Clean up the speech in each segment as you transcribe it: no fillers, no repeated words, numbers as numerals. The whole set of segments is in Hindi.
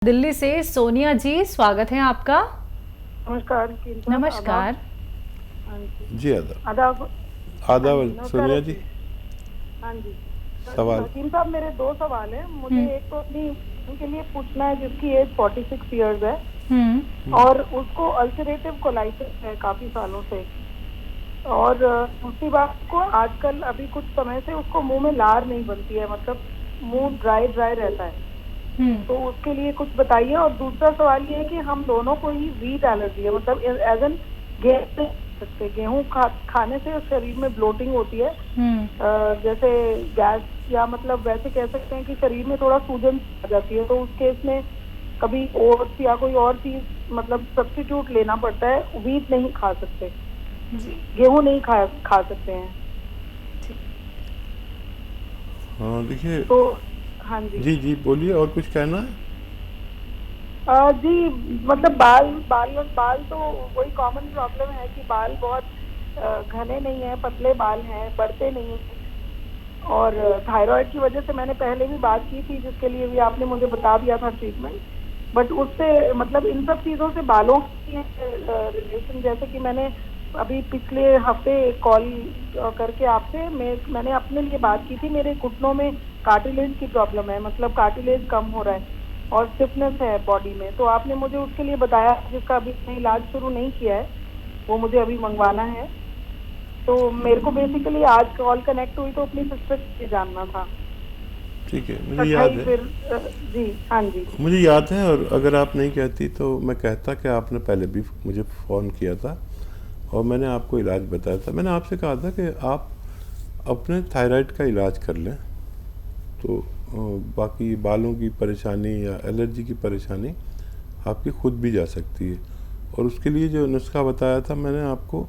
दिल्ली से सोनिया जी, स्वागत है आपका। नमस्कार। नमस्कार। हाँ जी। जी आदाब। आदाब। हाँ आदाब जी, नमस्कार सोनिया जी। हाँ जी। सवाल। हकीम साहब, मेरे दो सवाल हैं। मुझे हम्म एक तो अपनी उनके लिए पूछना है जिसकी एज 46 इयर्स है हम्म और उसको अल्सरेटिव कोलाइटिस है काफी सालों से। और दूसरी बात को आजकल अभी कुछ समय से उसको मुंह में लार नहीं बनती है, मतलब मुंह ड्राई ड्राई रहता है। तो उसके लिए कुछ बताइए। और दूसरा सवाल ये है कि हम दोनों को ही वीट एलर्जी है, मतलब एज एन गेहूं खाने से शरीर में ब्लोटिंग होती है, जैसे गैस, या मतलब वैसे कह सकते हैं कि शरीर में थोड़ा सूजन आ जाती है। तो उस केस में कभी ओट्स या कोई और चीज मतलब सब्स्टिट्यूट लेना पड़ता है। वीट नहीं खा सकते, गेहूं नहीं खा सकते हैं। हाँ देखिए। तो हाँ जी। जी जी बोलिए, और कुछ कहना है? जी, मतलब बाल बाल बाल तो वही कॉमन प्रॉब्लम है कि बाल बहुत घने नहीं है, पतले बाल हैं, बढ़ते नहीं हैं। और थायराइड की वजह से मैंने पहले भी बात की थी, जिसके लिए भी आपने मुझे बता दिया था ट्रीटमेंट। बट उससे मतलब इन सब चीज़ों से बालों की रिलेशन, जैसे कि मैंने अभी पिछले हफ्ते कॉल करके आपसे मैंने अपने लिए बात की थी। मेरे घुटनों में कार्टिलेज की प्रॉब्लम है, मतलब कार्टिलेज कम हो रहा है और स्टिफनेस है बॉडी में। तो आपने मुझे उसके लिए बताया, जिसका अभी मैंने इलाज शुरू नहीं किया है, वो मुझे अभी मंगवाना है। तो मेरे को बेसिकली आज कॉल कनेक्ट हुई तो अपनी सिस्टर से जानना था। ठीक है, मुझे याद है। फिर जी हाँ जी। मुझे याद है, और अगर आप नहीं कहती तो मैं कहता कि आपने पहले भी मुझे फ़ोन किया था और मैंने आपको इलाज बताया था। मैंने आपसे कहा था कि आप अपने थायराइड का इलाज कर लें, तो बाकी बालों की परेशानी या एलर्जी की परेशानी आपकी खुद भी जा सकती है। और उसके लिए जो नुस्खा बताया था मैंने आपको,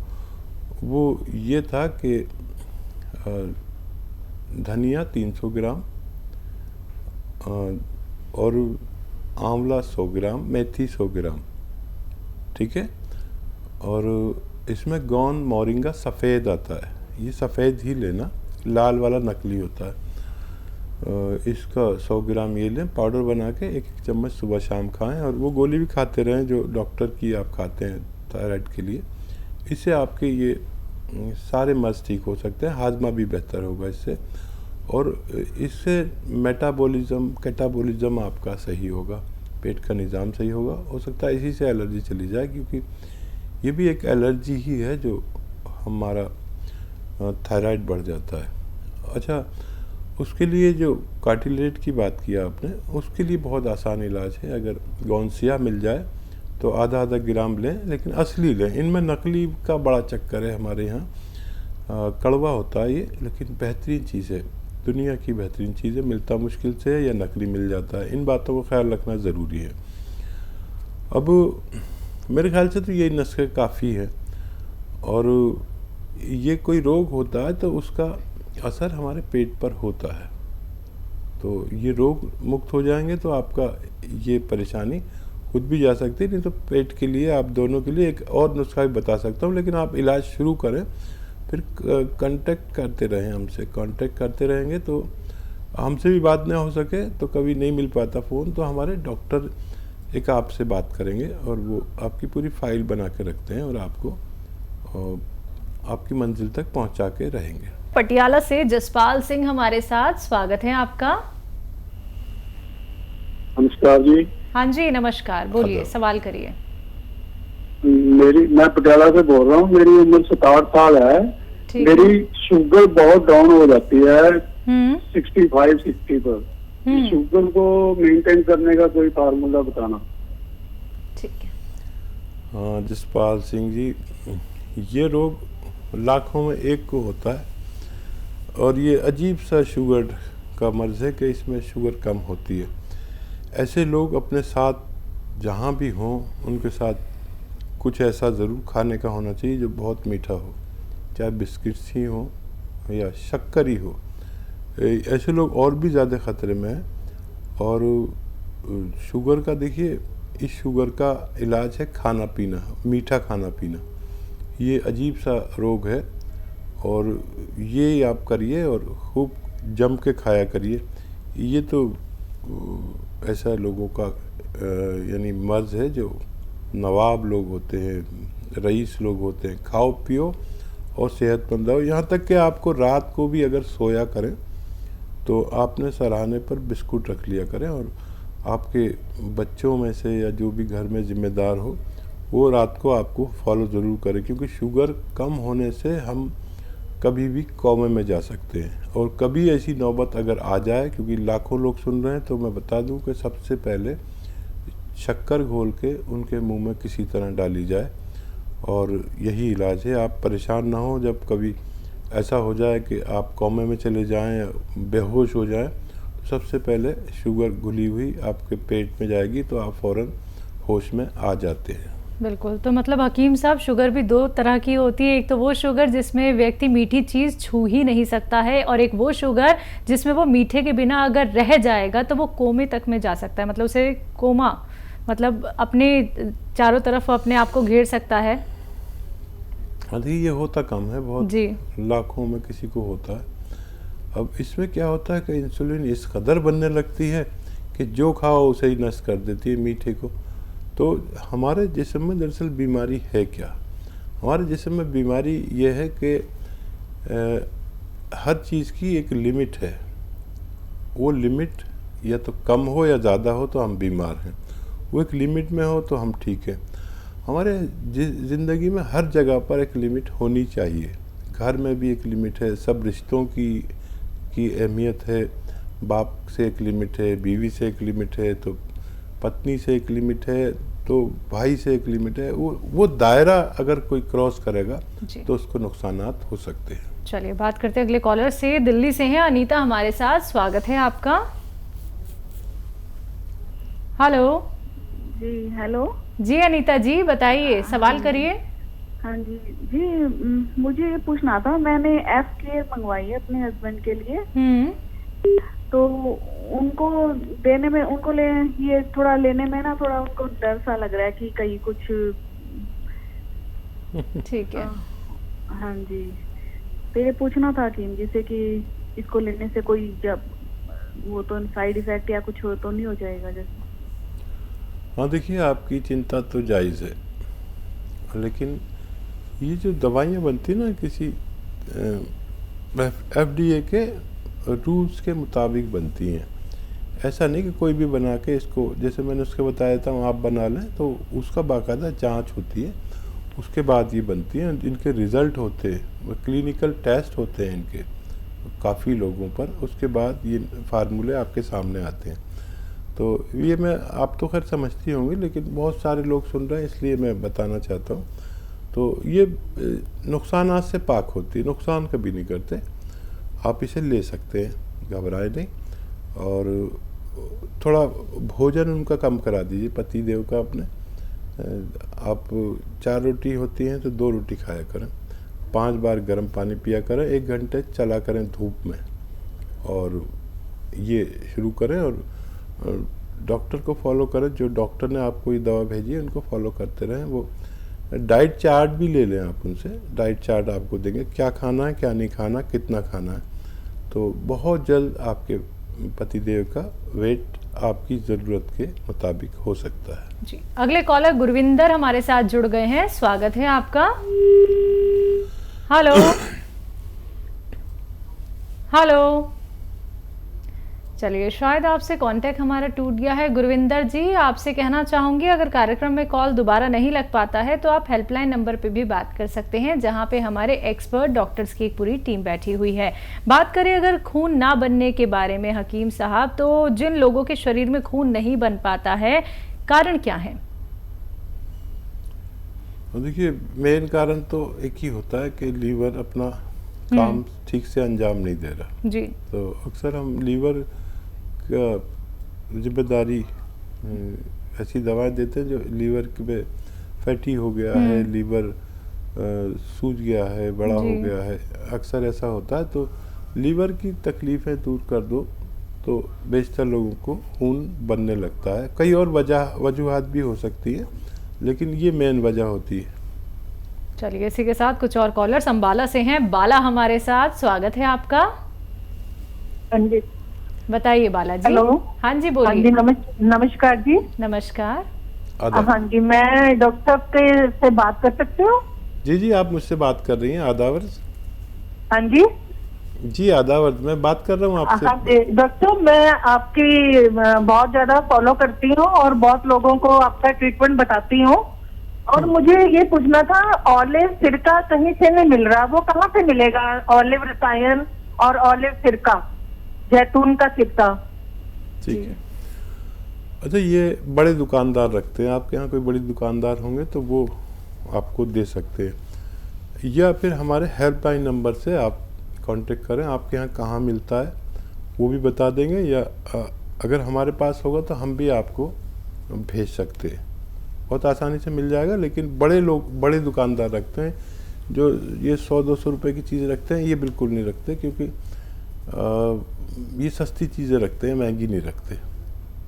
वो ये था कि धनिया 300 ग्राम और आंवला 100 ग्राम, मेथी 100 ग्राम, ठीक है। और इसमें गौन मोरिंगा सफ़ेद आता है, ये सफ़ेद ही लेना, लाल वाला नकली होता है। इसका 100 ग्राम ये लें, पाउडर बना के एक एक चम्मच सुबह शाम खाएं, और वो गोली भी खाते रहें जो डॉक्टर की आप खाते हैं थायराइड के लिए। इससे आपके ये सारे मर्ज ठीक हो सकते हैं, हाजमा भी बेहतर होगा इससे, और इससे मेटाबॉलिज्म कैटाबॉलिज्म आपका सही होगा, पेट का निज़ाम सही होगा। हो सकता है इसी से एलर्जी चली जाए, क्योंकि ये भी एक एलर्जी ही है जो हमारा थायराइड बढ़ जाता है। अच्छा, उसके लिए जो कार्टिलेज की बात किया आपने, उसके लिए बहुत आसान इलाज है। अगर गौनसिया मिल जाए तो आधा आधा ग्राम लें, लेकिन असली लें। इनमें नकली का बड़ा चक्कर है हमारे यहाँ। कड़वा होता है ये, लेकिन बेहतरीन चीज़ है, दुनिया की बेहतरीन चीज़ है। मिलता मुश्किल से है या नकली मिल जाता है, इन बातों का ख्याल रखना ज़रूरी है। अब मेरे ख्याल से तो ये नुस्खे काफ़ी है, और ये कोई रोग होता है तो उसका असर हमारे पेट पर होता है। तो ये रोग मुक्त हो जाएंगे तो आपका ये परेशानी खुद भी जा सकती है। नहीं तो पेट के लिए, आप दोनों के लिए एक और नुस्खा भी बता सकता हूँ, लेकिन आप इलाज शुरू करें, फिर कांटेक्ट करते रहें हमसे। कांटेक्ट करते रहेंगे तो हमसे भी बात ना हो सके तो कभी नहीं मिल पाता फ़ोन, तो हमारे डॉक्टर एक आपसे बात करेंगे और वो आपकी पूरी फाइल बना के रखते हैं और आपको आपकी मंजिल तक पहुंचा के रहेंगे। पटियाला से जसपाल सिंह हमारे साथ, स्वागत है आपका। नमस्कार जी। हाँ जी, नमस्कार, बोलिए, सवाल करिए। मैं पटियाला से बोल रहा हूँ। मेरी उम्र 67 साल है। मेरी शुगर बहुत डाउन हो जाती है 65-60 पर। शुगर को मेंटेन करने का कोई फार्मूला बताना। ठीक है। हाँ जसपाल सिंह जी, ये रोग लाखों में एक को होता है, और ये अजीब सा शुगर का मर्ज़ है कि इसमें शुगर कम होती है। ऐसे लोग अपने साथ जहाँ भी हों, उनके साथ कुछ ऐसा ज़रूर खाने का होना चाहिए जो बहुत मीठा हो, चाहे बिस्किट्स ही हो या शक्कर ही हो। ऐसे लोग और भी ज़्यादा ख़तरे में हैं। और शुगर का देखिए, इस शुगर का इलाज है खाना पीना, मीठा खाना पीना। ये अजीब सा रोग है, और ये आप करिए और खूब जम के खाया करिए। ये तो ऐसा लोगों का यानी मर्ज़ है जो नवाब लोग होते हैं, रईस लोग होते हैं, खाओ पियो और सेहतमंद रहो। यहाँ तक कि आपको रात को भी अगर सोया करें तो आपने सराहने पर बिस्कुट रख लिया करें, और आपके बच्चों में से या जो भी घर में ज़िम्मेदार हो वो रात को आपको फॉलो ज़रूर करें, क्योंकि शुगर कम होने से हम कभी भी कोमे में जा सकते हैं। और कभी ऐसी नौबत अगर आ जाए, क्योंकि लाखों लोग सुन रहे हैं, तो मैं बता दूं कि सबसे पहले शक्कर घोल के उनके मुंह में किसी तरह डाली जाए, और यही इलाज है। आप परेशान ना हो जब कभी ऐसा हो जाए कि आप कोमे में चले जाएं या बेहोश हो जाएं, तो सबसे पहले शुगर घुली हुई आपके पेट में जाएगी तो आप फ़ौरन होश में आ जाते हैं। बिल्कुल। तो मतलब हकीम साहब, शुगर भी दो तरह की होती है। एक तो वो शुगर जिसमें व्यक्ति मीठी चीज़ छू ही नहीं सकता है, और एक वो शुगर जिसमें वो मीठे के बिना अगर रह जाएगा तो वो कोमे तक में जा सकता है, मतलब उसे कोमा, मतलब अपने चारों तरफ अपने आप को घेर सकता है। हाँ जी, ये होता कम है, बहुत जी, लाखों में किसी को होता है। अब इसमें क्या होता है कि इंसुलिन इस कदर बनने लगती है कि जो खाओ उसे ही नष्ट कर देती है मीठे को। तो हमारे जिस्म में दरअसल बीमारी है क्या? हमारे जिस्म में बीमारी ये है कि हर चीज़ की एक लिमिट है। वो लिमिट या तो कम हो या ज़्यादा हो तो हम बीमार हैं, वो एक लिमिट में हो तो हम ठीक हैं। हमारे ज़िंदगी में हर जगह पर एक लिमिट होनी चाहिए। घर में भी एक लिमिट है, सब रिश्तों की अहमियत है। बाप से एक लिमिट है, बीवी से एक लिमिट है, तो पत्नी से एक लिमिट है, तो भाई से एक लिमिट है। वो दायरा अगर कोई क्रॉस करेगा तो उसको नुकसानात हो सकते हैं। चलिए बात करते हैं अगले कॉलर से। दिल्ली से हैं अनीता हमारे साथ, स्वागत है आपका। हेलो जी हेलो। जी अनीता जी, बताइए, सवाल करिए। हाँ जी जी, मुझे ये पूछना था, मैंने एफ केयर मंगवाई है अपने हस्बैंड के लिए, तो उनको देने में, उनको ये थोड़ा लेने में ना थोड़ा उनको डर सा लग रहा है कि कहीं कुछ। ठीक है। हाँ जी, तो ये पूछना था कि जैसे कि इसको लेने से कोई जब वो तो साइड इफेक्ट या कुछ हो तो नहीं हो जाएगा जैसे? हाँ देखिए, आपकी चिंता तो जायज़ है, लेकिन ये जो दवाइयाँ बनती ना किसी FDA के रूल्स के मुताबिक बनती हैं। ऐसा नहीं कि कोई भी बना के इसको, जैसे मैंने उसके बताया था आप बना लें, तो उसका बाकायदा जांच होती है, उसके बाद ये बनती हैं। इनके रिज़ल्ट होते हैं, क्लिनिकल टेस्ट होते हैं इनके काफ़ी लोगों पर, उसके बाद ये फार्मूले आपके सामने आते हैं। तो ये मैं, आप तो खैर समझती होंगी, लेकिन बहुत सारे लोग सुन रहे हैं इसलिए मैं बताना चाहता हूँ। तो ये नुकसानात से पाक होती है, नुकसान कभी नहीं करते। आप इसे ले सकते हैं, घबराए नहीं। और थोड़ा भोजन उनका कम करा दीजिए, पति देव का अपने। आप 4 रोटी होती हैं तो 2 रोटी खाया करें, 5 बार गर्म पानी पिया करें, 1 घंटे चला करें धूप में, और ये शुरू करें। और डॉक्टर को फॉलो करें, जो डॉक्टर ने आपको ये दवा भेजी है उनको फॉलो करते रहें। वो डाइट चार्ट भी ले लें आप उनसे, डाइट चार्ट आपको देंगे, क्या खाना है क्या नहीं खाना, कितना खाना है। तो बहुत जल्द आपके पतिदेव का वेट आपकी ज़रूरत के मुताबिक हो सकता है। जी, अगले कॉलर गुरविंदर हमारे साथ जुड़ गए हैं, स्वागत है आपका। Hello hello. चलिए, शायद आपसे कांटेक्ट हमारा टूट गया है। गुरविंदर जी, आपसे कहना चाहूँगी, अगर कार्यक्रम में कॉल दोबारा नहीं लग पाता है तो आप हेल्पलाइन नंबर पे भी बात कर सकते हैं, जहां पे हमारे एक्सपर्ट डॉक्टर्स की एक पूरी टीम बैठी हुई है। बात करें अगर खून ना बनने के बारे में हकीम साहब, तो जिन लोगों के शरीर में खून नहीं बन पाता है, कारण क्या है? देखिए, मेन कारण तो एक ही होता है कि लीवर अपना काम ठीक से अंजाम नहीं दे रहा जी। तो अक्सर हम लीवर जिम्मेदारी ऐसी दवाएं देते हैं जो लीवर पे फैटी हो गया है, लीवर सूज गया है, बड़ा हो गया है, अक्सर ऐसा होता है। तो लीवर की तकलीफ़ें दूर कर दो तो बेशतर लोगों को खून बनने लगता है। कई और वजूहात भी हो सकती है, लेकिन ये मेन वजह होती है। चलिए, इसी के साथ कुछ और कॉलर्स अम्बाला से हैं। बाला हमारे साथ, स्वागत है आपका। हाँ जी, बताइए बालाजी। हेलो। हाँ जी हाँ जी, बोलिए। नमस्कार जी। नमस्कार। आदाब। हाँ जी, मैं डॉक्टर से बात कर सकती हूँ? जी जी, आप मुझसे बात कर रही हैं। आदावर हाँ जी। जी, आदावर मैं बात कर रहा हूँ आपसे। हाँ जी डॉक्टर, मैं आपकी बहुत ज्यादा फॉलो करती हूँ और बहुत लोगों को आपका ट्रीटमेंट बताती हूँ। और मुझे ये पूछना था, ऑलिव सिरका कहीं से नहीं मिल रहा, वो कहाँ से मिलेगा? ऑलिव रसायन और ऑलिव सिरका, जैतून का सिरका। ठीक है। अच्छा, ये बड़े दुकानदार रखते हैं, आपके यहाँ कोई बड़ी दुकानदार होंगे तो वो आपको दे सकते हैं, या फिर हमारे हेल्पलाइन नंबर से आप कांटेक्ट करें। आपके यहाँ कहाँ मिलता है वो भी बता देंगे, या अगर हमारे पास होगा तो हम भी आपको भेज सकते हैं। बहुत आसानी से मिल जाएगा। लेकिन बड़े दुकानदार रखते हैं जो ये 100-200 रुपये की चीज़ रखते हैं, ये बिल्कुल नहीं रखते, क्योंकि ये सस्ती चीज़ें रखते हैं, महंगी नहीं रखते।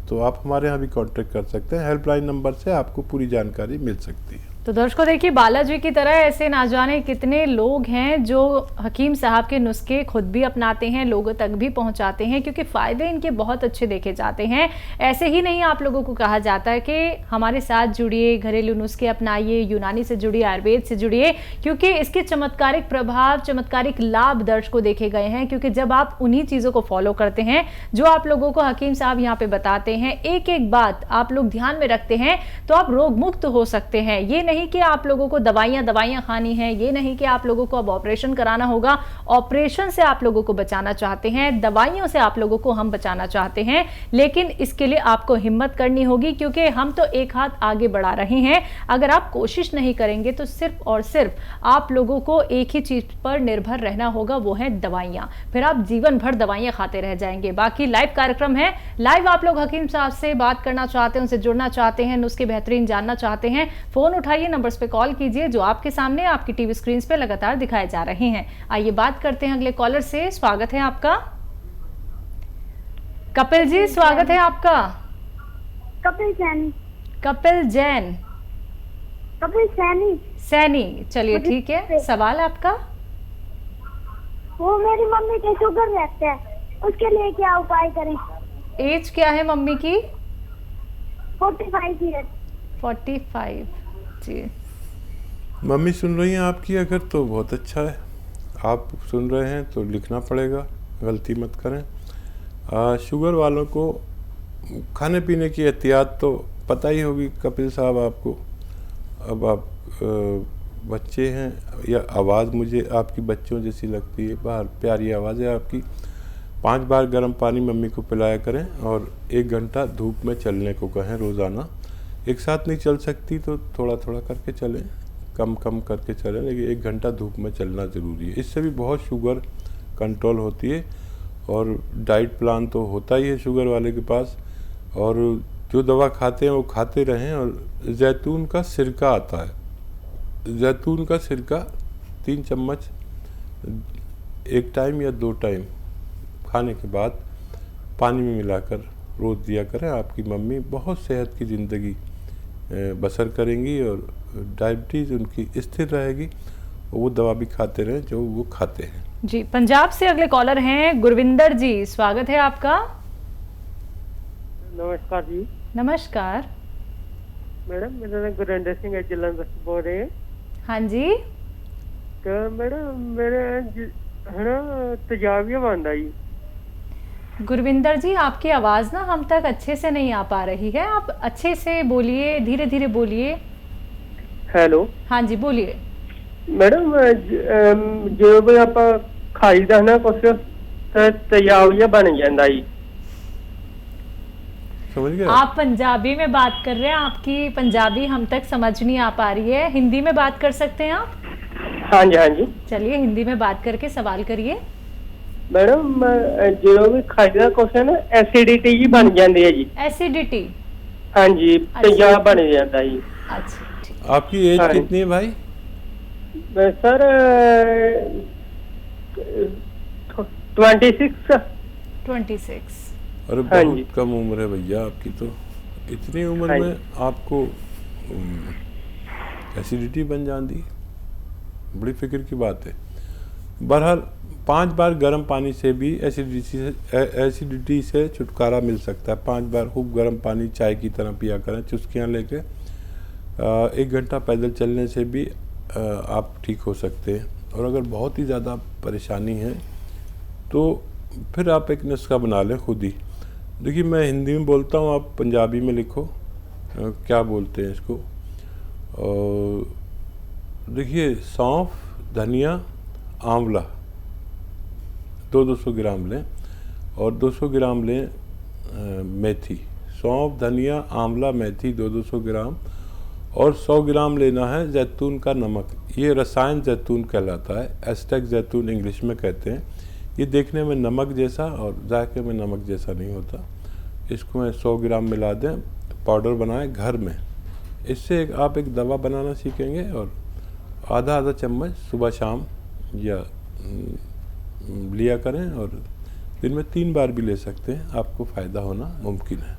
तो आप हमारे यहाँ भी कांटेक्ट कर सकते हैं। हेल्पलाइन नंबर से आपको पूरी जानकारी मिल सकती है। तो दर्शकों देखिए, बालाजी की तरह ऐसे ना जाने कितने लोग हैं जो हकीम साहब के नुस्खे खुद भी अपनाते हैं, लोगों तक भी पहुंचाते हैं, क्योंकि फ़ायदे इनके बहुत अच्छे देखे जाते हैं। ऐसे ही नहीं आप लोगों को कहा जाता है कि हमारे साथ जुड़िए, घरेलू नुस्खे अपनाइए, यूनानी से जुड़िए, आयुर्वेद से जुड़िए, क्योंकि इसके चमत्कारिक प्रभाव, चमत्कारिक लाभ दर्शकों देखे गए हैं। क्योंकि जब आप उन्हीं चीज़ों को फॉलो करते हैं जो आप लोगों को हकीम साहब यहाँ पे बताते हैं, एक एक बात आप लोग ध्यान में रखते हैं, तो आप रोग मुक्त हो सकते हैं। ये नहीं कि आप लोगों को दवाइयां खानी है, ये नहीं कि आप लोगों को अब ऑपरेशन कराना होगा। ऑपरेशन से आप लोगों को बचाना चाहते हैं, दवाइयों से आप लोगों को हम बचाना चाहते हैं, लेकिन इसके लिए आपको हिम्मत करनी होगी, क्योंकि हम तो एक हाथ आगे बढ़ा रहे हैं। अगर आप कोशिश नहीं करेंगे तो सिर्फ और सिर्फ आप लोगों को एक ही चीज पर निर्भर रहना होगा, वो है दवाइयां। फिर आप जीवन भर दवाइयां खाते रह जाएंगे। बाकी लाइव कार्यक्रम है, लाइव आप लोग हकीम साहब से बात करना चाहते हैं, उनसे जुड़ना चाहते हैं, नुस्खे बेहतरीन जानना चाहते हैं, फोन उठाइए, नंबर्स पे कॉल कीजिए जो आपके सामने आपकी टीवी स्क्रीन पे लगातार दिखाए जा रहे हैं। आइए बात करते हैं अगले कॉलर से। स्वागत है आपका कपिल जी, स्वागत है आपका। कपिल सैनी। कपिल जैन। कपिल सैनी। सैनी, चलिए ठीक है। सवाल आपका? वो मेरी मम्मी के शुगर रहता है, उसके लिए क्या उपाय करें? एज क्या है मम्मी की? 45 ईयर। 45 जी। मम्मी सुन रही हैं आपकी अगर, तो बहुत अच्छा है। आप सुन रहे हैं तो लिखना पड़ेगा, गलती मत करें। शुगर वालों को खाने पीने की एहतियात तो पता ही होगी कपिल साहब आपको। अब आप बच्चे हैं, या आवाज़ मुझे आपकी बच्चों जैसी लगती है, बाहर प्यारी आवाज़ है आपकी। 5 बार गर्म पानी मम्मी को पिलाया करें, और 1 घंटा धूप में चलने को कहें रोज़ाना। एक साथ नहीं चल सकती तो थोड़ा थोड़ा करके चलें, कम कम करके चलें, लेकिन 1 घंटा धूप में चलना ज़रूरी है। इससे भी बहुत शुगर कंट्रोल होती है। और डाइट प्लान तो होता ही है शुगर वाले के पास, और जो दवा खाते हैं वो खाते रहें। और जैतून का सिरका आता है, जैतून का सिरका 3 चम्मच 1 टाइम या 2 टाइम खाने के बाद पानी में मिलाकर रोज़ दिया करें। आपकी मम्मी बहुत सेहत की ज़िंदगी बसर करेंगी, और डायबिटीज़ उनकी स्थिर रहेगी। वो दवा भी खाते रहें जो वो खाते हैं। जी, पंजाब से अगले कॉलर हैं गुरविंदर जी, स्वागत है आपका। नमस्कार जी। नमस्कार मैडम, मेरा नाम गुरविंदर सिंह है, जलंधर से बोल रहे हैं। हाँ जी। तो मैडम मेरे है ना तेजाबियाँ बन रही। गुरविंदर जी, आपकी आवाज़ ना हम तक अच्छे से नहीं आ पा रही है, आप अच्छे से बोलिए, धीरे धीरे बोलिए। हेलो। हाँ जी बोलिए। मैडम जो भी आप खाईदा ना कुछ तेजाबियाँ बन जाता जी। समझ गए? आप पंजाबी में बात कर रहे हैं, आपकी पंजाबी हम तक समझ नहीं आ पा रही है। हिंदी में बात कर सकते हैं आप? हाँ जी, हाँ जी। चलिए हिंदी में बात करके सवाल करिए। मैडम जो भी खाईदा कुछ है ना एसिडिटी जी बन जाती है जी। एसिडिटी? हाँ जी, तेजाब बन जाता है जी। अच्छा ठीक। आपकी एज कितनी है भाई? सर 26। 26। अरे बहुत कम उम्र है भैया आपकी तो। इतनी उम्र में आपको एसिडिटी बन जाती, बड़ी फिक्र की बात है। बहरहाल 5 बार गर्म पानी से भी एसिडिटी से छुटकारा मिल सकता है। 5 बार खूब गर्म पानी चाय की तरह पिया करें, चुस्कियाँ लेके। 1 घंटा पैदल चलने से भी आप ठीक हो सकते हैं। और अगर बहुत ही ज़्यादा परेशानी है तो फिर आप एक नुस्खा बना लें खुद ही। देखिए, मैं हिंदी में बोलता हूँ, आप पंजाबी में लिखो क्या बोलते हैं इसको। देखिए, सौंफ, धनिया, आंवला 200 ग्राम लें और 200 ग्राम लें मेथी। सौंफ, धनिया, आंवला, मेथी 200 ग्राम और 100 ग्राम लेना है जैतून का नमक। ये रसायन जैतून कहलाता है, एस्टेक जैतून इंग्लिश में कहते हैं। ये देखने में नमक जैसा और जायके में नमक जैसा नहीं होता। इसको मैं 100 ग्राम मिला दें, पाउडर बनाएं घर में। इससे आप एक दवा बनाना सीखेंगे और आधा चम्मच सुबह शाम या लिया करें और दिन में 3 बार भी ले सकते हैं। आपको फ़ायदा होना मुमकिन है।